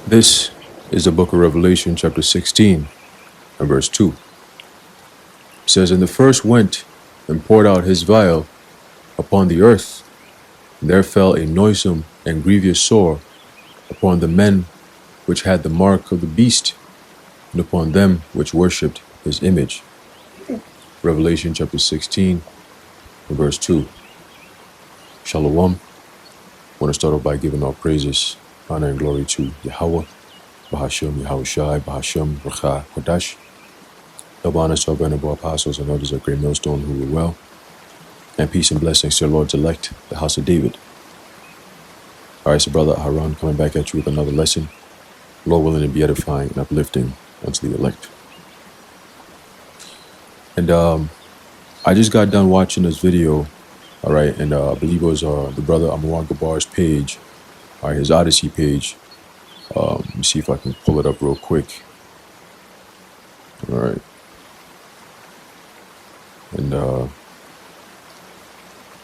This is the book of Revelation, chapter 16, and verse 2. It says, And the first went and poured out his vial upon the earth, and there fell a noisome and grievous sore upon the men which had the mark of the beast, and upon them which worshipped his image. Revelation chapter 16, and verse 2. Shalom. I want to start off by giving all praises, honor, and glory to Yahweh, Bahashem, Yahushai, Bahashem, Racha, Kodash. Double honors to our venerable apostles and others of great millstone who were well. And peace and blessings to our Lord's elect, the house of David. All right, so Brother Haran coming back at you with another lesson. Lord willing to be edifying and uplifting unto the elect. And I just got done watching this video, all right, and I believe it was the brother Amawar Gabar's page, all right, his Odyssey page. Let me see if I can pull it up real quick. All right. And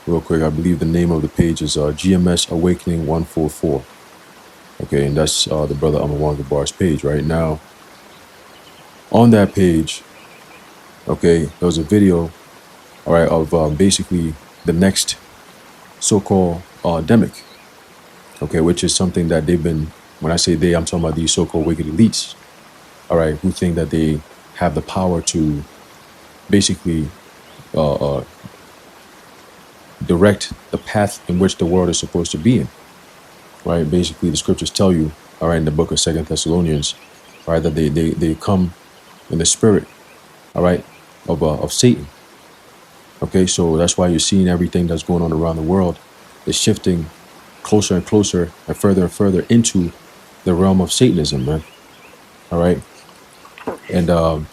real quick, I believe the name of the page is GMS Awakening 144. Okay, and that's the brother Amawar Gabar's page right now. On that page, okay, there was a video, all right, of basically the next so-called demic, okay, which is something that they've been, when I say they, I'm talking about these so-called wicked elites, all right, who think that they have the power to basically direct the path in which the world is supposed to be in, right? Basically, the scriptures tell you, all right, in the book of 2 Thessalonians, all right, that they come in the spirit, all right, of Satan. Okay, so that's why you're seeing everything that's going on around the world is shifting closer and closer and further into the realm of Satanism, man. All right, and the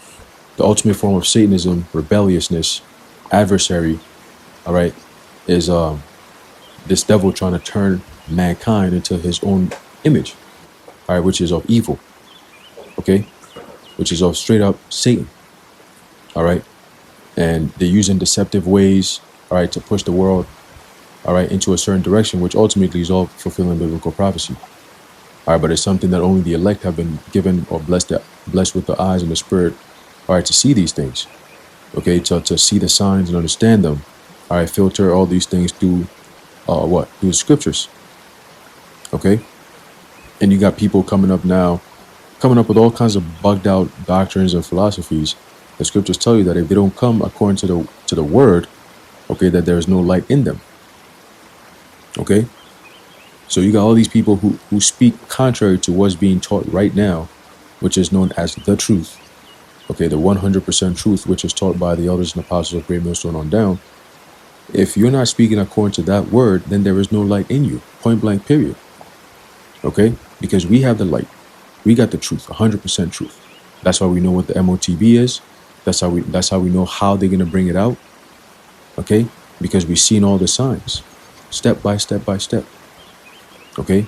ultimate form of Satanism, rebelliousness, adversary, all right, is this devil trying to turn mankind into his own image, all right, which is of evil, okay, which is of straight up Satan, all right, and they're using deceptive ways, all right, to push the world, all right, into a certain direction, which ultimately is all fulfilling biblical prophecy, all right, but it's something that only the elect have been given or blessed with the eyes and the spirit, all right, to see these things, okay, to see the signs and understand them, all right, filter all these things through through the scriptures, okay, and you got people coming up with all kinds of bugged out doctrines and philosophies. The scriptures tell you that if they don't come according to the word, okay, that there is no light in them, okay. So you got all these people who speak contrary to what's being taught right now, which is known as the truth, okay, the 100% truth, which is taught by the elders and apostles of Great Millstone on down. If you're not speaking according to that word, then there is no light in you, point blank, period, okay, because we have the light. We got the truth, 100% truth. That's why we know what the MOTB is. That's how we know how they're going to bring it out, okay, because we've seen all the signs, step by step by step, okay,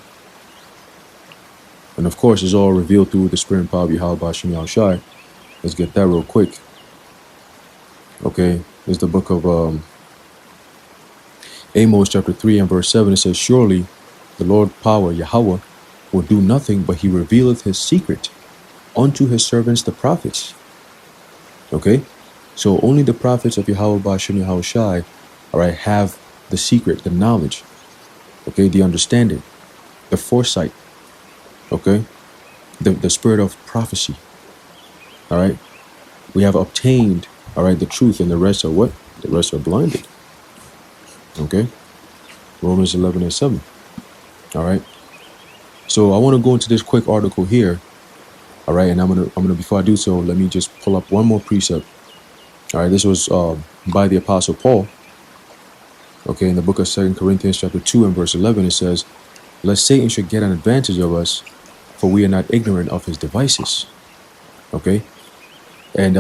and of course it's all revealed through the spirit and power of Yahweh Bashim Yahushai. Let's get that real quick. Okay, there's the book of Amos chapter 3 and verse 7. It says, Surely the Lord power, Yahweh, will do nothing, but he revealeth his secret unto his servants the prophets. Okay, so only the prophets of Yahweh Bashim Yahushai, all right, have the secret, the knowledge, okay, the understanding, the foresight, okay, the spirit of prophecy. All right, we have obtained, all right, the truth, and the rest are what? The rest are blinded. Okay, Romans 11 and 7. All right, so I want to go into this quick article here. All right, and I'm gonna before I do so, let me just pull up one more precept. All right, this was by the Apostle Paul. Okay, in the book of 2 Corinthians chapter 2 and verse 11, it says, Lest Satan should get an advantage of us, for we are not ignorant of his devices. Okay, and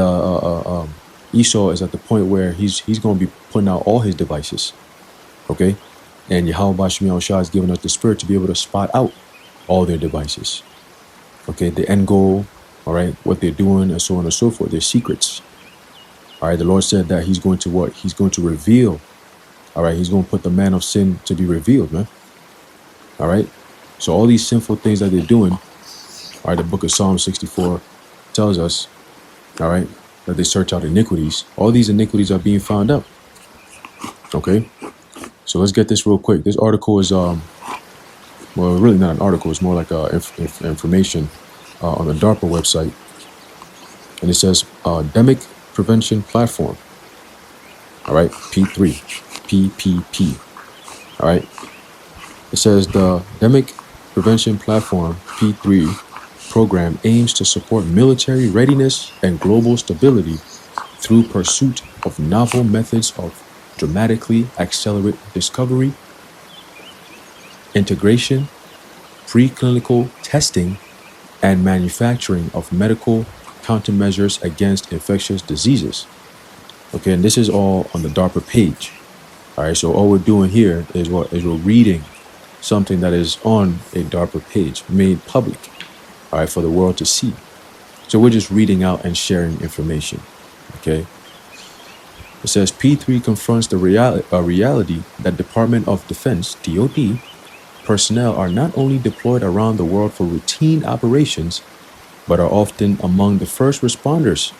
Esau is at the point where he's going to be putting out all his devices. Okay, and Yahweh Bashim Yahushua has given us the spirit to be able to spot out all their devices. Okay, the end goal, all right, what they're doing, and so on and so forth, their secrets. All right, the Lord said that he's going to what? He's going to reveal. All right, he's going to put the man of sin to be revealed, man. All right, so all these sinful things that they're doing, All right, the book of Psalm 64 tells us, all right, that they search out iniquities. All these iniquities are being found out. Okay, so let's get this real quick. This article is well, really not an article. It's more like information on the DARPA website, and it says Demic Prevention Platform. All right, P3, PPP. All right, it says the Demic Prevention Platform P3 program aims to support military readiness and global stability through pursuit of novel methods of dramatically accelerate discovery, integration, preclinical testing, and manufacturing of medical countermeasures against infectious diseases. Okay, and this is all on the DARPA page. All right, so all we're doing here is we're reading something that is on a DARPA page made public, all right, for the world to see. So we're just reading out and sharing information. Okay. It says P3 confronts the reality that Department of Defense, DoD, personnel are not only deployed around the world for routine operations, but are often among the first responders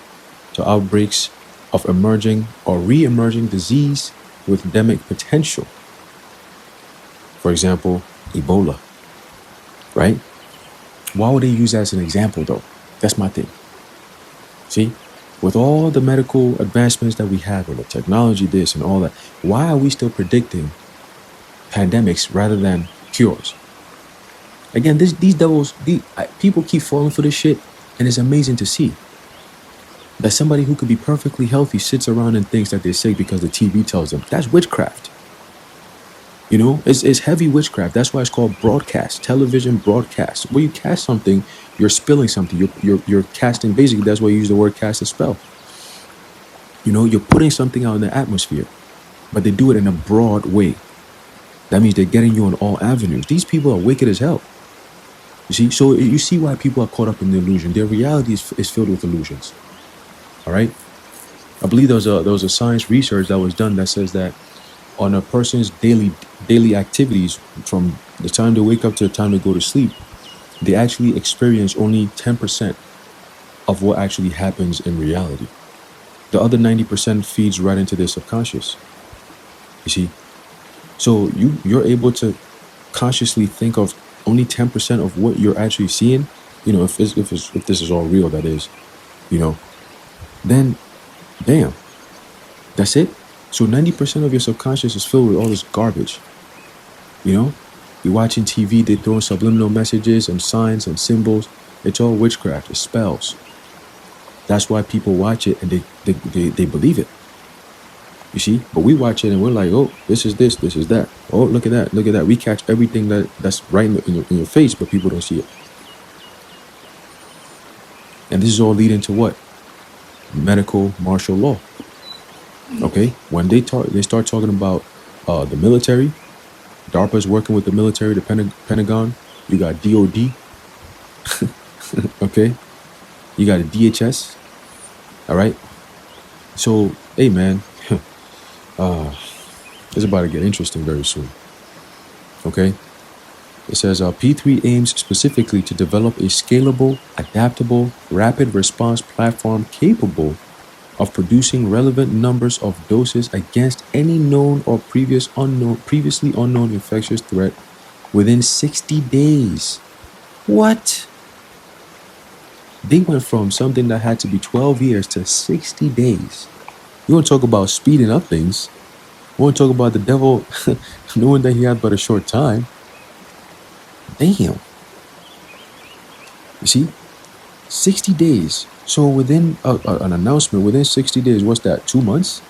to outbreaks of emerging or re-emerging disease with endemic potential. For example, Ebola, right? Why would they use that as an example, though? That's my thing. See, with all the medical advancements that we have and the technology, this and all that, why are we still predicting pandemics rather than cures? Again, these devils, people keep falling for this shit, and it's amazing to see that somebody who could be perfectly healthy sits around and thinks that they're sick because the TV tells them. That's witchcraft. You know, it's heavy witchcraft. That's why it's called broadcast, television broadcast. Where you cast something, you're spilling something. You're casting. Basically, that's why you use the word cast a spell. You know, you're putting something out in the atmosphere, but they do it in a broad way. That means they're getting you on all avenues. These people are wicked as hell. You see, so you see why people are caught up in the illusion. Their reality is filled with illusions. All right. I believe there was a science research that was done that says that on a person's daily activities, from the time they wake up to the time they go to sleep, they actually experience only 10% of what actually happens in reality. The other 90% feeds right into their subconscious. You see, so you're able to consciously think of only 10% of what you're actually seeing. You know, if this is all real, that is, you know, then damn, that's it. So 90% of your subconscious is filled with all this garbage. You know, you're watching TV, they're throwing subliminal messages and signs and symbols. It's all witchcraft, it's spells. That's why people watch it and they believe it. You see, but we watch it and we're like, oh, this is that. Oh, look at that. We catch everything that's right in your face, but people don't see it. And this is all leading to what? Medical martial law. Okay, when they start talking about the military, DARPA's working with the military, the Pentagon. You got DoD. Okay, you got a DHS. All right. So, hey, man, it's about to get interesting very soon. Okay. It says P3 aims specifically to develop a scalable, adaptable, rapid response platform capable of producing relevant numbers of doses against any known or previously unknown infectious threat within 60 days. What? They went from something that had to be 12 years to 60 days. You want to talk about speeding up things? You want to talk about the devil knowing that he had but a short time? Damn. You see? 60 days. So within an announcement, within 60 days, what's that, 2 months?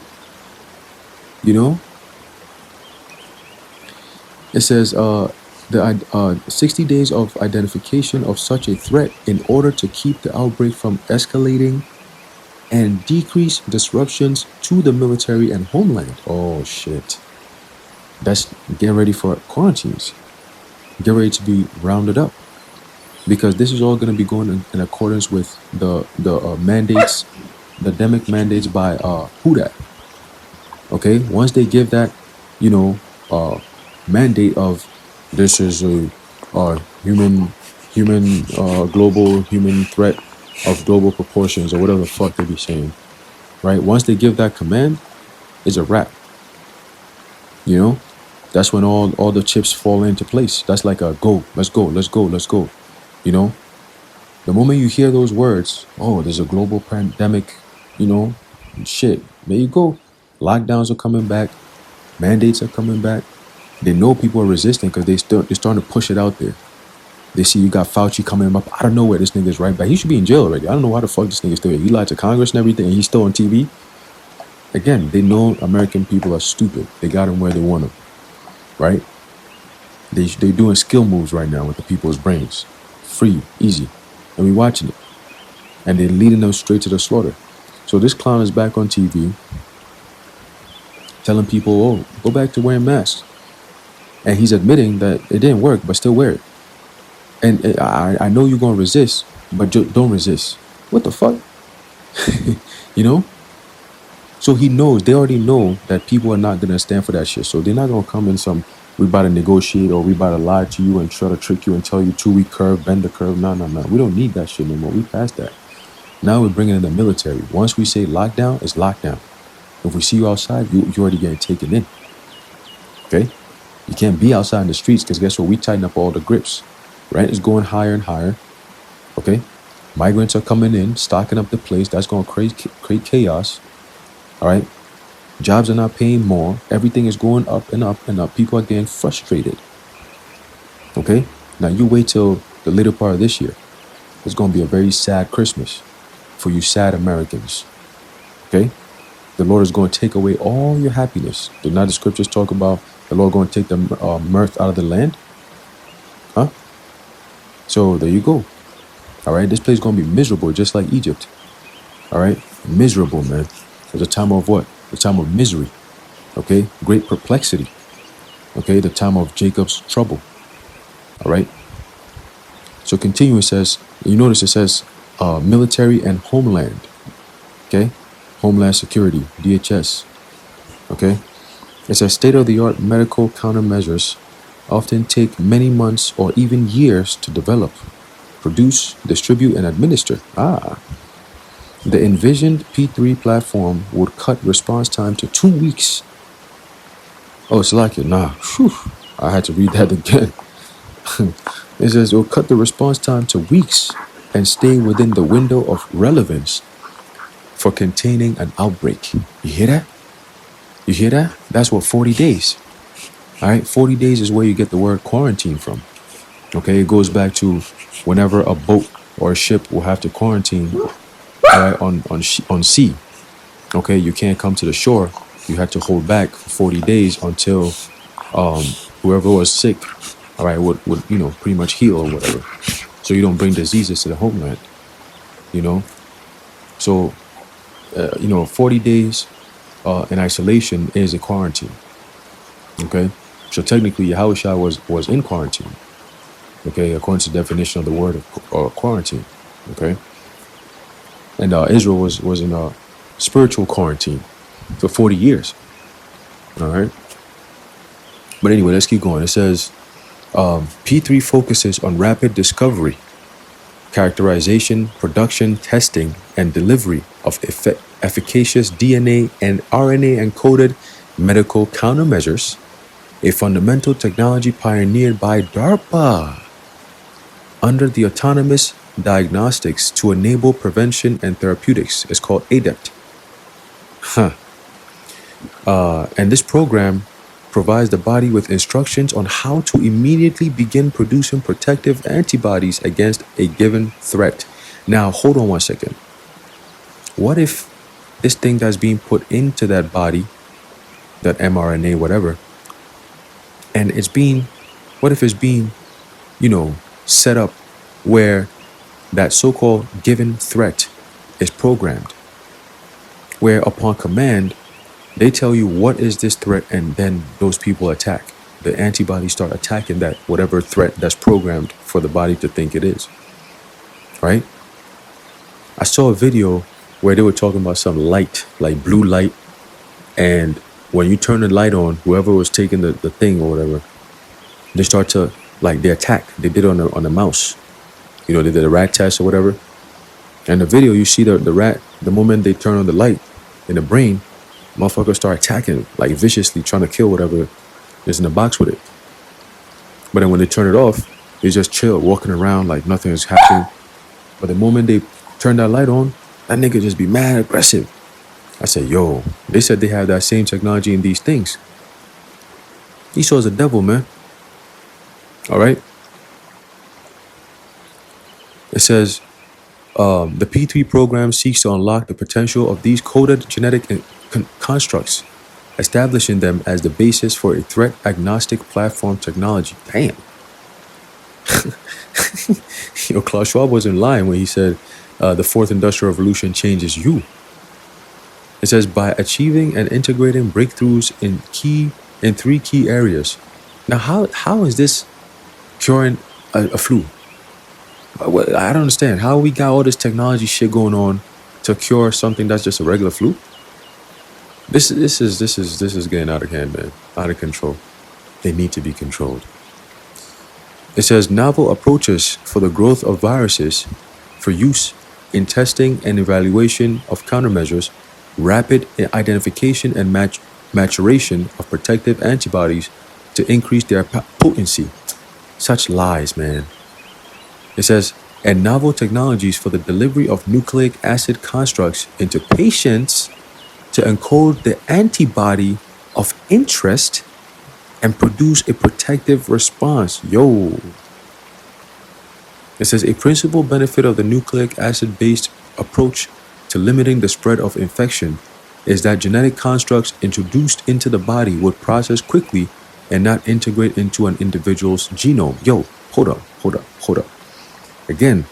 You know? It says 60 days of identification of such a threat in order to keep the outbreak from escalating and decrease disruptions to the military and homeland. Oh, shit. That's getting ready for quarantines. Get ready to be rounded up. Because this is all going to be going in accordance with the mandates, the endemic mandates by who that? Okay, once they give that, you know, mandate of this is a human global human threat of global proportions or whatever the fuck they be saying, right? Once they give that command, it's a wrap. You know, that's when all the chips fall into place. That's like a go, let's go, let's go, let's go. You know, the moment you hear those words, oh, there's a global pandemic, you know, shit. There you go. Lockdowns are coming back, mandates are coming back. They know people are resisting because they're starting to push it out there. They see you got Fauci coming up out of nowhere. This nigga's right back. He should be in jail already. I don't know why the fuck this nigga's still here. He lied to Congress and everything, and he's still on TV. Again, they know American people are stupid. They got him where they want him, right? They're doing skill moves right now with the people's brains. Free, easy. And we watching it. And they're leading them straight to the slaughter. So this clown is back on TV telling people, oh, go back to wearing masks. And he's admitting that it didn't work, but still wear it. And I know you're going to resist, but don't resist. What the fuck? You know? So he knows, they already know that people are not going to stand for that shit. So they're not going to come in some, we about to negotiate or we about to lie to you and try to trick you and tell you 2-week curve, bend the curve. No. We don't need that shit no more. We passed that. Now we're bringing in the military. Once we say lockdown, it's lockdown. If we see you outside, you already getting taken in. Okay? You can't be outside in the streets because guess what? We tighten up all the grips. Rent is going higher and higher. Okay? Migrants are coming in, stocking up the place. That's going to create chaos. All right? Jobs are not paying more. Everything is going up and up and up. People are getting frustrated. Okay? Now you wait till the later part of this year. It's going to be a very sad Christmas for you sad Americans. Okay? The Lord is going to take away all your happiness. Did not the scriptures talk about the Lord going to take the mirth out of the land? Huh? So there you go. All right? This place is going to be miserable just like Egypt. All right? Miserable, man. It's a time of what? The time of misery. Okay? Great perplexity. Okay? The time of Jacob's trouble. All right? So continue, it says, you notice it says military and homeland. Okay? Homeland Security, DHS. Okay? It says state-of-the-art medical countermeasures often take many months or even years to develop, produce, distribute, and administer. The envisioned P3 platform would cut response time to 2 weeks. Oh, it's like it. Nah. Whew. I had to read that again. It says it will cut the response time to weeks and stay within the window of relevance for containing an outbreak. You hear that? You hear that? That's what 40 days. All right, 40 days is where you get the word quarantine from. Okay, it goes back to whenever a boat or a ship will have to quarantine, all right, on sea. Okay, you can't come to the shore. You have to hold back for 40 days until whoever was sick, all right, would pretty much heal or whatever. So you don't bring diseases to the homeland. So 40 days in isolation is a quarantine. Okay, so technically Yahushua was in quarantine. Okay, according to the definition of the word of quarantine. Okay, and Israel was in a spiritual quarantine for 40 years. All right, but anyway, let's keep going. It says P3 focuses on rapid discovery, characterization, production, testing, and delivery of efficacious DNA and RNA encoded medical countermeasures, a fundamental technology pioneered by D-Harpa under the Autonomous Diagnostics to enable prevention and therapeutics. It's called ADEPT. And this program provides the body with instructions on how to immediately begin producing protective antibodies against a given threat. Now, hold on one second. What if this thing that's being put into that body, that mRNA, whatever, and what if it's being, set up where that so-called given threat is programmed, where upon command, they tell you what is this threat, and then those people attack. The antibodies start attacking that whatever threat that's programmed for the body to think it is. Right? I saw a video where they were talking about some light, like blue light, and when you turn the light on, whoever was taking the thing or whatever, they start to, they attack. They did it on the mouse. You know, they did a rat test or whatever. And the video, you see the rat, the moment they turn on the light in the brain, motherfuckers start attacking, like viciously trying to kill whatever is in the box with it. But then when they turn it off, they just chill, walking around like nothing is happening. But the moment they turn that light on, that nigga just be mad aggressive. I said, yo, they said they have that same technology in these things. Esau's a devil, man. All right. It says, the P3 program seeks to unlock the potential of these coded genetic constructs, establishing them as the basis for a threat-agnostic platform technology. Damn. Yo, Klaus Schwab wasn't lying when he said the fourth industrial revolution changes you. It says, by achieving and integrating breakthroughs in three key areas. Now, how is this curing a flu? I don't understand how we got all this technology shit going on to cure something that's just a regular flu. This is getting out of hand, man. Out of control. They need to be controlled. It says novel approaches for the growth of viruses for use in testing and evaluation of countermeasures, rapid identification and maturation of protective antibodies to increase their potency. Such lies, man. It says, and novel technologies for the delivery of nucleic acid constructs into patients to encode the antibody of interest and produce a protective response. Yo. It says, a principal benefit of the nucleic acid-based approach to limiting the spread of infection is that genetic constructs introduced into the body would process quickly and not integrate into an individual's genome. Yo, hold up. Again,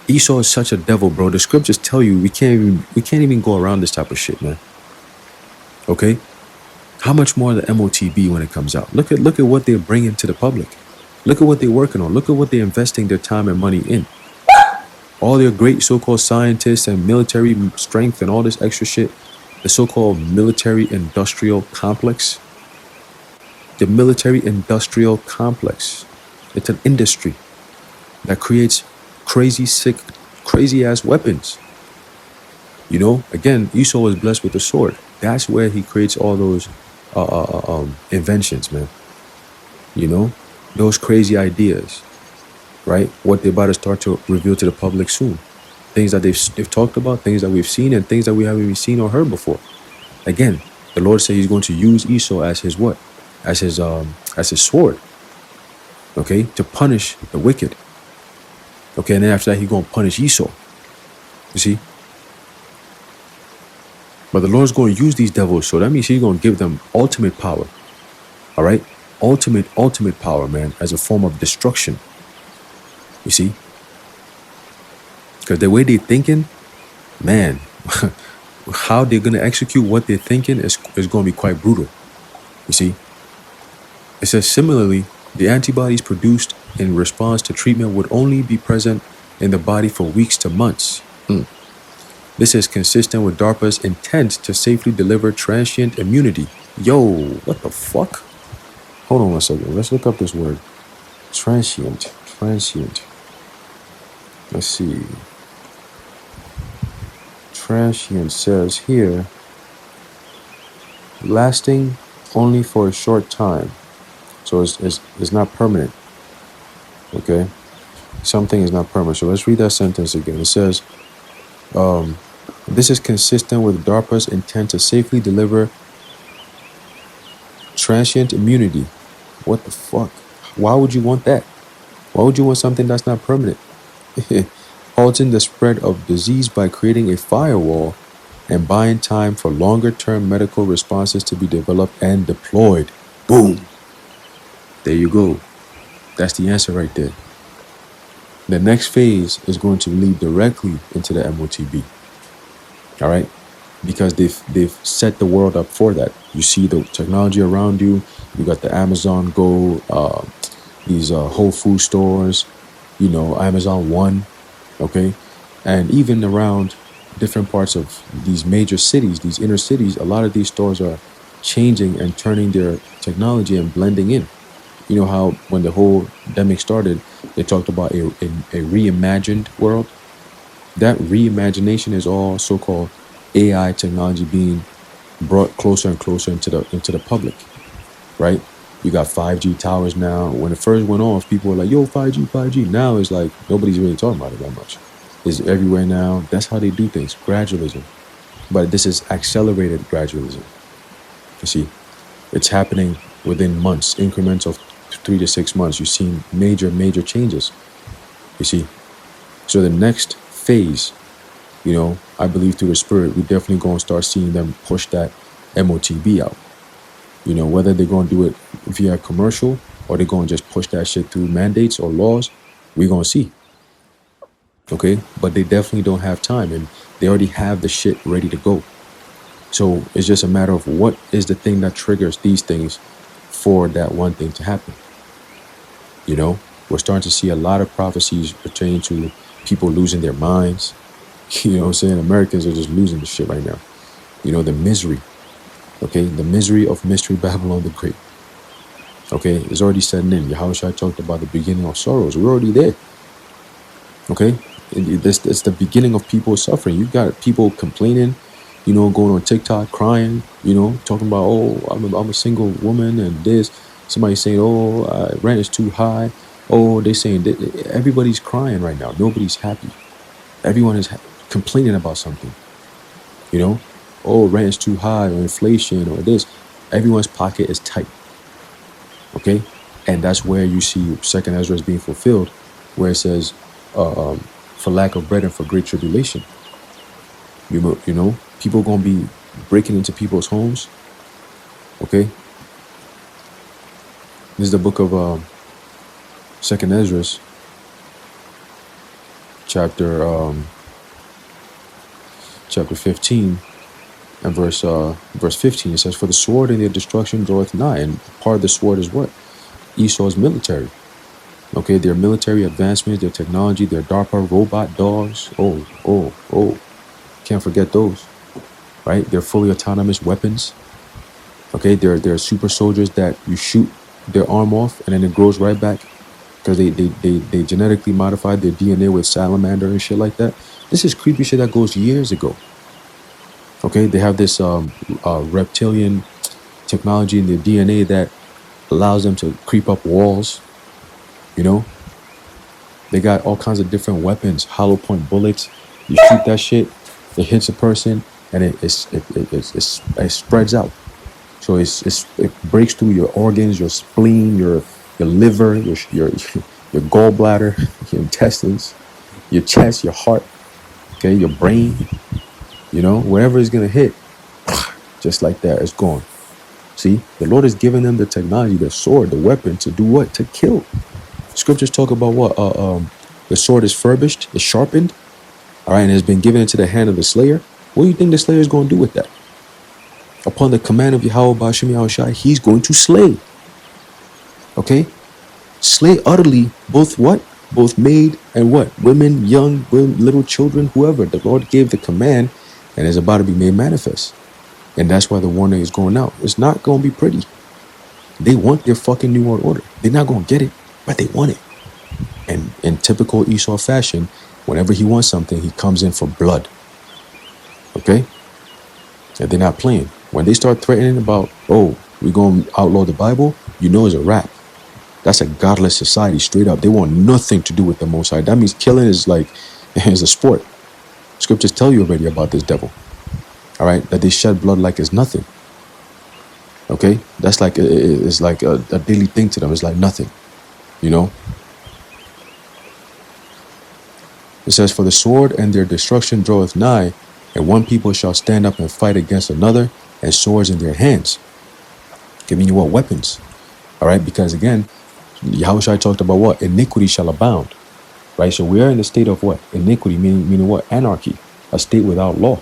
Esau is such a devil, bro. The scriptures tell you we can't even go around this type of shit, man. Okay? How much more the MOTB when it comes out? Look at what they're bringing to the public. Look at what they're working on. Look at what they're investing their time and money in. All their great so-called scientists and military strength and all this extra shit. The so-called military-industrial complex. The military-industrial complex. It's an industry that creates crazy, sick, crazy-ass weapons. You know, again, Esau was blessed with the sword. That's where he creates all those inventions, man. You know, those crazy ideas, right? What they're about to start to reveal to the public soon. Things that they've talked about, things that we've seen, and things that we haven't even seen or heard before. Again, the Lord said he's going to use Esau as his what? As his sword. Okay? To punish the wicked. Okay, and then after that, he's going to punish Esau. You see? But the Lord's going to use these devils, so that means he's going to give them ultimate power. All right? Ultimate power, man, as a form of destruction. You see? Because the way they're thinking, man, how they're going to execute what they're thinking is going to be quite brutal. You see? It says, similarly, the antibodies produced in response to treatment would only be present in the body for weeks to months. This is consistent with DARPA's intent to safely deliver transient immunity. Yo, what the fuck? Hold on one second. Let's look up this word. Transient. Let's see. Transient says here, lasting only for a short time. So it's not permanent. Okay? Something is not permanent. So let's read that sentence again. It says, this is consistent with DARPA's intent to safely deliver transient immunity. What the fuck? Why would you want that? Why would you want something that's not permanent? Halting the spread of disease by creating a firewall and buying time for longer-term medical responses to be developed and deployed. Boom. There you go. That's the answer right there. The next phase is going to lead directly into the MOTB. All right? Because they've set the world up for that. You see the technology around you. You got the Amazon Go, these Whole Food stores, you know, Amazon One, okay? And even around different parts of these major cities, these inner cities, a lot of these stores are changing and turning their technology and blending in. You know how when the whole pandemic started, they talked about a reimagined world. That reimagination is all so-called AI technology being brought closer and closer into the public, right? You got 5G towers now. When it first went off, people were like, "Yo, 5G, 5G." Now it's like nobody's really talking about it that much. It's everywhere now. That's how they do things, gradualism. But this is accelerated gradualism. You see, it's happening within months, increments of 3 to 6 months. You've seen major changes. You see, so the next phase, I believe through the spirit, we definitely going to start seeing them push that MOTB out. Whether they're going to do it via commercial or they're going to just push that shit through mandates or laws, we're going to see. Okay, but they definitely don't have time, and they already have the shit ready to go. So it's just a matter of what is the thing that triggers these things for that one thing to happen. We're starting to see a lot of prophecies pertaining to people losing their minds. You know what I'm saying? Americans are just losing the shit right now. The misery. Okay, the misery of Mystery Babylon the Great. Okay, it's already setting in. Yahushua talked about the beginning of sorrows. We're already there. Okay, it's the beginning of people suffering. You've got people complaining, going on TikTok, crying, talking about, oh, I'm a single woman, and this. Somebody saying, oh, rent is too high. Oh, they're saying that everybody's crying right now. Nobody's happy. Everyone is complaining about something. Oh, rent is too high, or inflation, or this. Everyone's pocket is tight. Okay, and that's where you see Second Ezra is being fulfilled, where it says, for lack of bread and for great tribulation. People gonna be breaking into people's homes. Okay, this is the book of Second Ezra, chapter 15 and verse 15. It says, "For the sword and their destruction draweth nigh," and part of the sword is what? Esau's military. Okay, their military advancements, their technology, their DARPA robot dogs. Oh, can't forget those, right? They're fully autonomous weapons. Okay, they're super soldiers that you shoot their arm off and then it grows right back because they genetically modified their DNA with salamander and shit like that. This is creepy shit that goes years ago. Okay, they have this reptilian technology in their DNA that allows them to creep up walls. They got all kinds of different weapons, hollow point bullets. You shoot that shit, it hits a person, and it spreads out. So it breaks through your organs, your spleen, your liver, your gallbladder, your intestines, your chest, your heart, okay, your brain. Wherever it's gonna hit, just like that, it's gone. See, the Lord has given them the technology, the sword, the weapon to do what? To kill. Scriptures talk about what? The sword is furbished, it's sharpened, all right, and has been given into the hand of the slayer. What do you think the slayer is going to do with that? Upon the command of Yahweh Ba'ashem Yahushai, he's going to slay. Okay? Slay utterly both what? Both maid and what? Women, young, little children, whoever. The Lord gave the command and is about to be made manifest. And that's why the warning is going out. It's not going to be pretty. They want their fucking New World Order. They're not going to get it, but they want it. And in typical Esau fashion, whenever he wants something, he comes in for blood. Okay? And they're not playing. When they start threatening about, oh, we're going to outlaw the Bible, it's a wrap. That's a godless society, straight up. They want nothing to do with the Most High. That means killing is is a sport. Scriptures tell you already about this devil. All right? That they shed blood like it's nothing. Okay? That's it's like a daily thing to them. It's like nothing. It says, "For the sword and their destruction draweth nigh, and one people shall stand up and fight against another, and swords in their hands." Giving you what? Weapons. All right? Because again, Yahushua talked about what? Iniquity shall abound. Right? So we are in the state of what? Iniquity, meaning what? Anarchy. A state without law.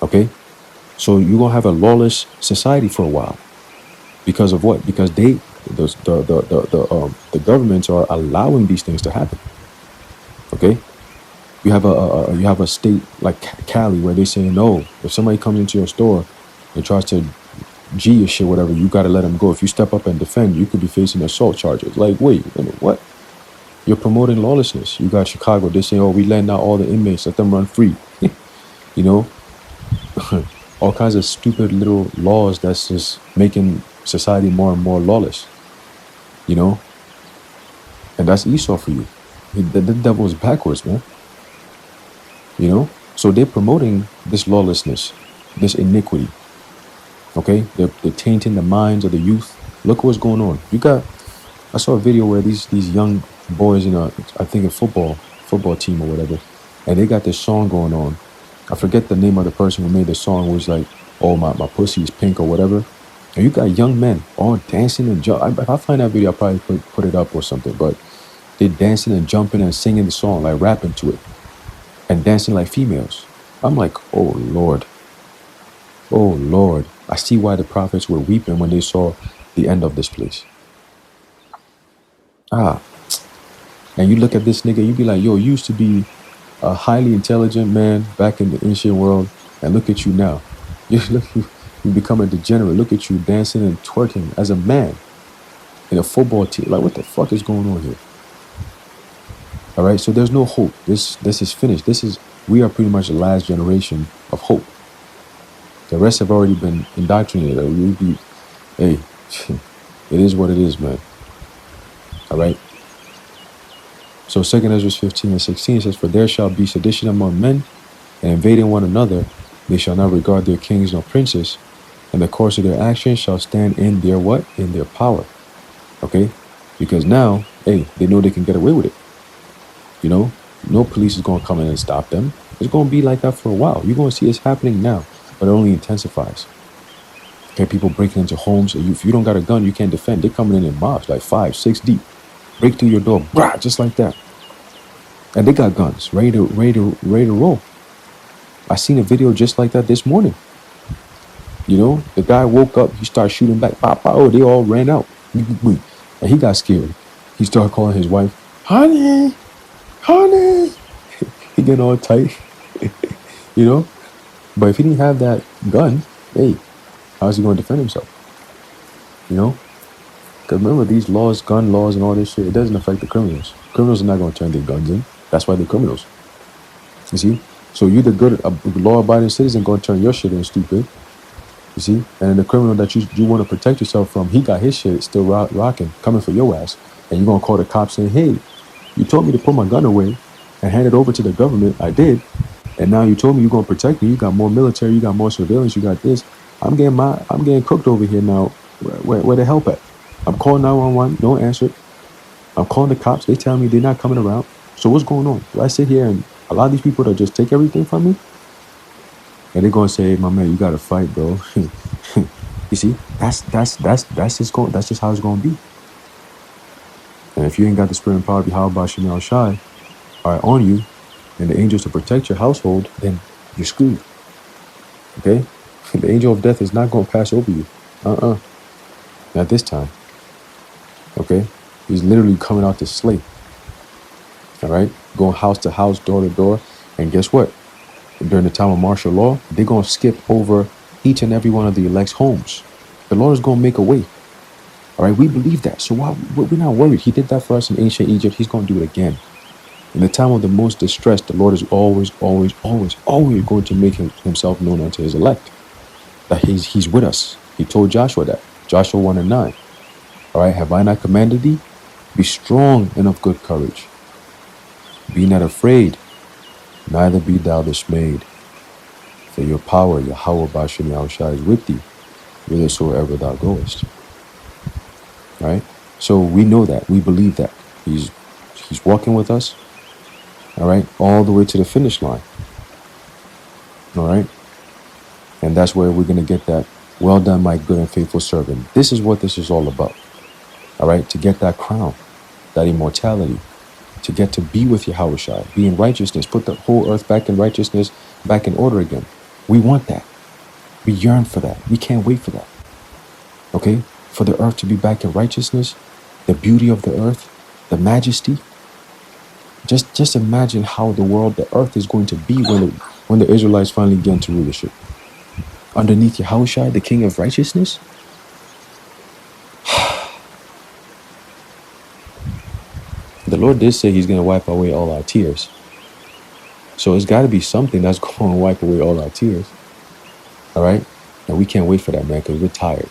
Okay? So you're going to have a lawless society for a while. Because of what? Because the governments are allowing these things to happen. Okay? You have a state like Cali where they say, no, if somebody comes into your store and tries to G your shit, whatever, you got to let them go. If you step up and defend, you could be facing assault charges. Like, wait a minute, what? You're promoting lawlessness. You got Chicago, they're saying, oh, we letting out all the inmates, let them run free. You know, all kinds of stupid little laws that's just making society more and more lawless, you know? And that's Esau for you. The devil is backwards, man. You know? So they're promoting this lawlessness, this iniquity. Okay? They're tainting the minds of the youth. Look what's going on. I saw a video where these young boys in I think a football team or whatever, and they got this song going on. I forget the name of the person who made the song. It was like, oh, my pussy is pink or whatever. And you got young men all dancing and jumping. If I find that video, I'll probably put it up or something. But they're dancing and jumping and singing the song, like rapping to it. And dancing like females. I'm like, oh, Lord. Oh, Lord. I see why the prophets were weeping when they saw the end of this place. And you look at this nigga, you be like, yo, you used to be a highly intelligent man back in the ancient world, and look at you now. You become a degenerate. Look at you dancing and twerking as a man in a football team. Like, what the fuck is going on here? All right, so there's no hope. This is finished. We are pretty much the last generation of hope. The rest have already been indoctrinated. Hey, it is what it is, man. All right. So 2 Ezra 15 and 16 says, for there shall be sedition among men, and invading one another, they shall not regard their kings nor princes, and the course of their actions shall stand in their what? In their power. Okay? Because now, hey, they know they can get away with it. You know? No police is going to come in and stop them. It's going to be like that for a while. You're going to see it's happening now, but it only intensifies. Okay, people breaking into homes. If you don't got a gun, you can't defend. They're coming in mobs, like 5, 6 deep. Break through your door, brah, just like that. And they got guns, ready to roll. I seen a video just like that this morning. You know, the guy woke up, he started shooting back. Pop, oh, they all ran out. And he got scared. He started calling his wife, honey. He getting all tight. You know? But if he didn't have that gun, hey, how's he going to defend himself? You know? Because remember, these laws, gun laws and all this shit, it doesn't affect the criminals. Criminals are not going to turn their guns in. That's why they're criminals. You see? So you, the good, law-abiding citizen, going to turn your shit in, stupid. You see? And then the criminal that you want to protect yourself from, he got his shit still rocking, coming for your ass. And you're going to call the cops saying, hey, you told me to put my gun away and hand it over to the government. I did. And now you told me you're going to protect me. You got more military. You got more surveillance. You got this. I'm getting cooked over here now. Where the help at? I'm calling 911, no answer. I'm calling the cops, they tell me they're not coming around. So what's going on? Do I sit here and allow these people to just take everything from me? And they're gonna say, hey, my man, you gotta fight, bro. You see, that's just how it's gonna be. And if you ain't got the spirit and power of Yahweh Shem Shai on you, and the angels to protect your household, then you're screwed. Okay? The angel of death is not gonna pass over you. Not this time. Okay? He's literally coming out to slay. All right? Going house to house, door to door. And guess what? During the time of martial law, they're going to skip over each and every one of the elect's homes. The Lord is going to make a way. All right? We believe that. So we're not worried. He did that for us in ancient Egypt. He's going to do it again. In the time of the most distress, the Lord is always going to make himself known unto his elect. That he's with us. He told Joshua that. Joshua 1 and 9. All right, have I not commanded thee? Be strong and of good courage. Be not afraid, neither be thou dismayed. For your power, Yahweh Bashem Yahushua, is with thee, whithersoever thou goest. All right, so we know that. We believe that. He's walking with us, all right, all the way to the finish line. All right, and that's where we're going to get that. Well done, my good and faithful servant. This is what this is all about. All right, to get that crown, that immortality, to get to be with Yahweh, be in righteousness, put the whole earth back in righteousness, back in order again. We want that. We yearn for that. We can't wait for that. Okay, for the earth to be back in righteousness, the beauty of the earth, the majesty. Just imagine how the earth is going to be when the Israelites finally get into rulership. underneath Yahushua, the King of righteousness? The Lord did say he's going to wipe away all our tears. So it's got to be something that's going to wipe away all our tears. All right? And we can't wait for that, man, because we're tired.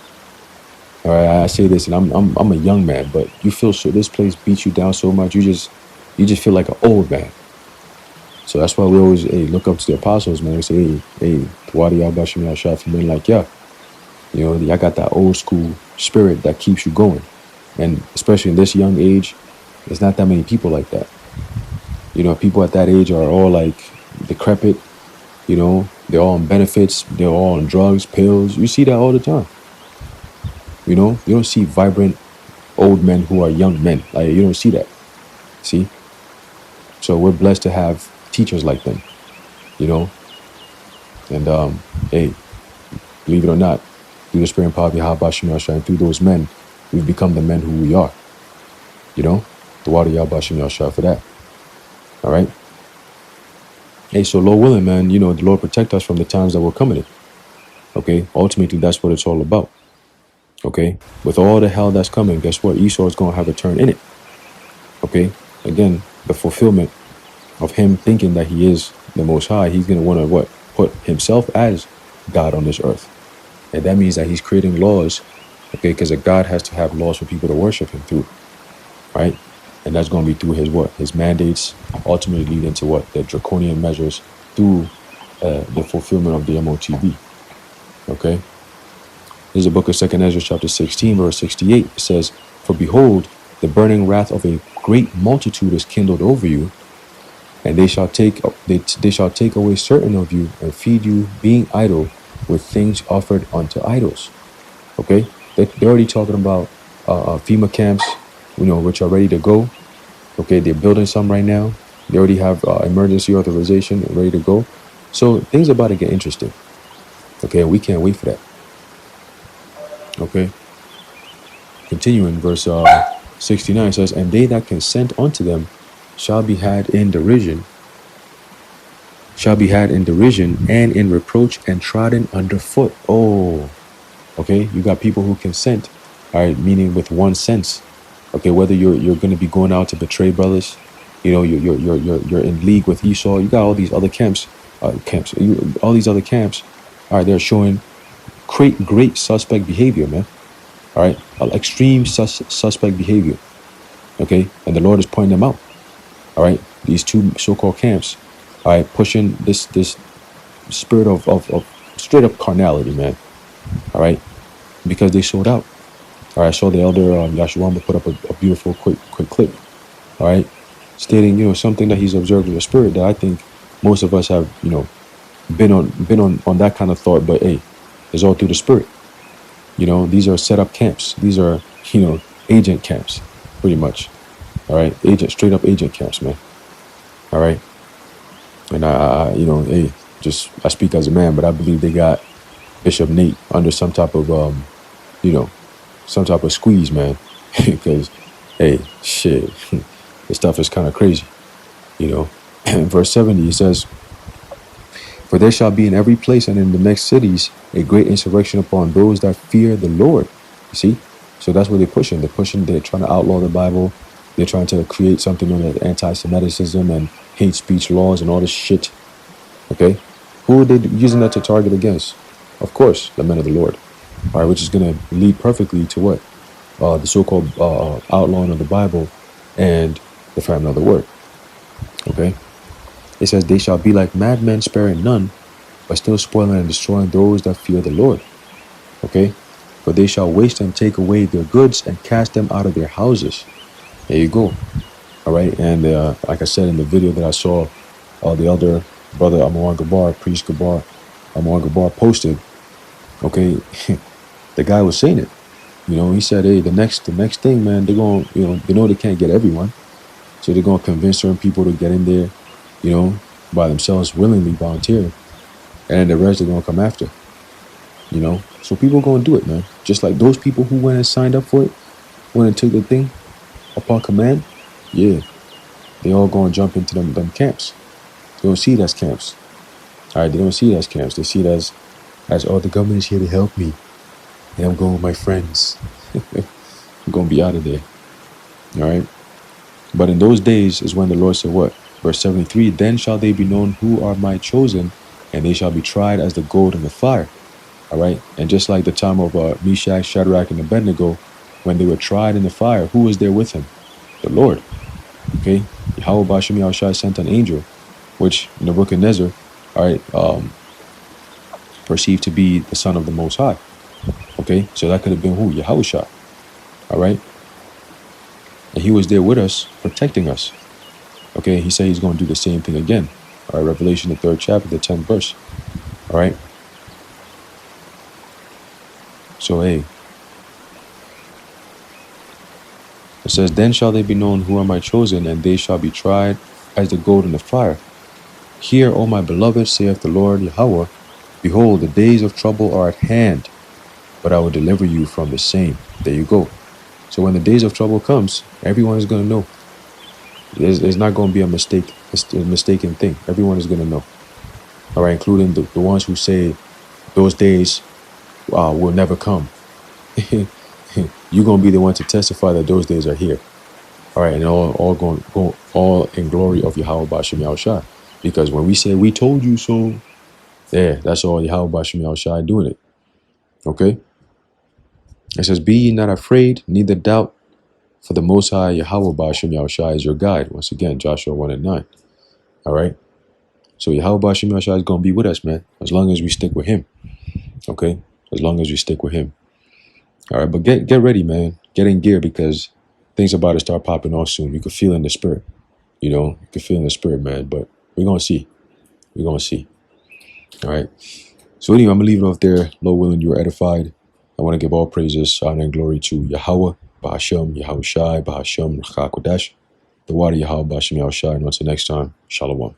All right, I say this, and I'm a young man, but you feel so this place beats you down so much, you just feel like an old man. So that's why we always look up to the apostles, man. We say, hey, Tawadi Abashim Yashai, for men like, yeah, you know, I got that old school spirit that keeps you going. And especially in this young age, there's not that many people like that. You know, people at that age are all like decrepit, you know, they're all on benefits, they're all on drugs, pills. You see that all the time. You know, you don't see vibrant old men who are young men. Like, you don't see that. See? So we're blessed to have teachers like them, you know? And, hey, believe it or not, through the spirit and power of Yahweh and through those men, we've become the men who we are. You know? The water Yahweh for that. All right? Hey, so Lord willing, man, you know, the Lord protect us from the times that we're coming in. Okay? Ultimately, that's what it's all about. Okay? With all the hell that's coming, guess what? Esau is going to have a turn in it. Okay? Again, the fulfillment of him thinking that he is the Most High, he's going to want to what? Put himself as God on this earth. And that means that he's creating laws, okay? Because a God has to have laws for people to worship him through, right? And that's going to be through his what? His mandates, ultimately leading to what? The draconian measures through the fulfillment of the MOTB, okay? There's a book of 2nd Ezra chapter 16, verse 68. It says, "For behold, the burning wrath of a great multitude is kindled over you, and they shall take away certain of you and feed you, being idle, with things offered unto idols." Okay, they're already talking about FEMA camps, you know, which are ready to go. Okay, they're building some right now. They already have emergency authorization and ready to go. So things are about to get interesting. Okay, we can't wait for that. Okay, continuing verse 69 says, "And they that consent unto them shall be had in derision, and in reproach and trodden underfoot." Oh, okay. You got people who consent, all right, meaning with one sense. Okay, whether you're going to be going out to betray brothers, you know, you're in league with Esau. You got all these other camps. All these other camps. All right, they're showing great suspect behavior, man. All right, extreme suspect behavior. Okay, and the Lord is pointing them out. All right, these two so-called camps, all right, pushing this spirit of straight up carnality, man. All right, because they sold out. All right, I saw the elder Yashuamba put up a beautiful quick clip. All right, stating, you know, something that he's observed in the spirit that I think most of us have, you know, been on that kind of thought. But hey, it's all through the spirit. You know, these are set up camps. These are, you know, agent camps, pretty much. All right, straight up agent camps, man. All right, and I you know, hey, just I speak as a man, but I believe they got Bishop Nate under some type of you know, some type of squeeze, man. Because hey, shit, this stuff is kind of crazy, you know. Verse 70, it says, "For there shall be in every place and in the next cities a great insurrection upon those that fear the Lord." You see? So that's what they're pushing. They're trying to outlaw the Bible. They're trying to create something known as anti-Semitism and hate speech laws and all this shit. Okay? Who are they using that to target against? Of course, the men of the Lord. All right, which is going to lead perfectly to what? The so-called outlawing of the Bible and the famine of the word. Okay? It says, "They shall be like madmen, sparing none, but still spoiling and destroying those that fear the Lord." Okay? "For they shall waste and take away their goods and cast them out of their houses." There you go. All right? And like I said in the video that I saw, the elder brother Amar Gabar, priest Gabar, Amar Gabar posted, okay, the guy was saying it. You know, he said, hey, the next thing, man, they're going, you know, they know they can't get everyone. So they're going to convince certain people to get in there, you know, by themselves, willingly volunteer. And then the rest are going to come after, you know. So people are going to do it, man. Just like those people who went and signed up for it, went and took the thing upon command. Yeah, they all going to jump into them camps. They don't see it as camps. All right, they don't see it as camps. They see it as As all the government is here to help me, and I'm going with my friends. I'm gonna be out of there. All right. But in those days is when the Lord said what? Verse 73, then shall they be known who are my chosen, and they shall be tried as the gold in the fire. All right. And just like the time of Meshach, Shadrach, and Abednego, when they were tried in the fire, who was there with them? The Lord. Okay. Yahweh Bashim Yahushua sent an angel, which Nebuchadnezzar, all right, perceived to be the son of the Most High. Okay. So that could have been who? Yahushua. All right. And he was there with us, protecting us. Okay, he said he's going to do the same thing again. All right, Revelation, the 3rd chapter, the 10th verse. All right. So, hey, it says, then shall they be known who are my chosen, and they shall be tried as the gold in the fire. Hear, O my beloved, saith the Lord Yahweh, behold, the days of trouble are at hand, but I will deliver you from the same. There you go. So when the days of trouble comes, everyone is going to know. There's not going to be a mistaken thing. Everyone is going to know. All right, including the ones who say those days will never come. You're going to be the one to testify that those days are here. All right, and all in glory of Yahweh Bashim Yahushua. Because when we say we told you so, that's all Yahweh Bashim Yahushua doing it. Okay? It says, be ye not afraid, neither doubt, for the Most High Yahweh Bashim Yahushua is your guide. Once again, Joshua 1 and 9. All right? So Yahweh Bashim Yahushua is going to be with us, man, as long as we stick with him. Okay? As long as we stick with him. All right, but get ready, man. Get in gear because things are about to start popping off soon. You can feel it in the spirit. You know, you can feel it in the spirit, man. But we're going to see. We're going to see. All right. So anyway, I'm going to leave it off there. Lord willing, you are edified. I want to give all praises, honor, and glory to Yahweh, Bahashem, Yahushai, Bahashem, Rachak Kodesh, the water Yahweh, Bahashem, Yahushai. And until next time, Shalom.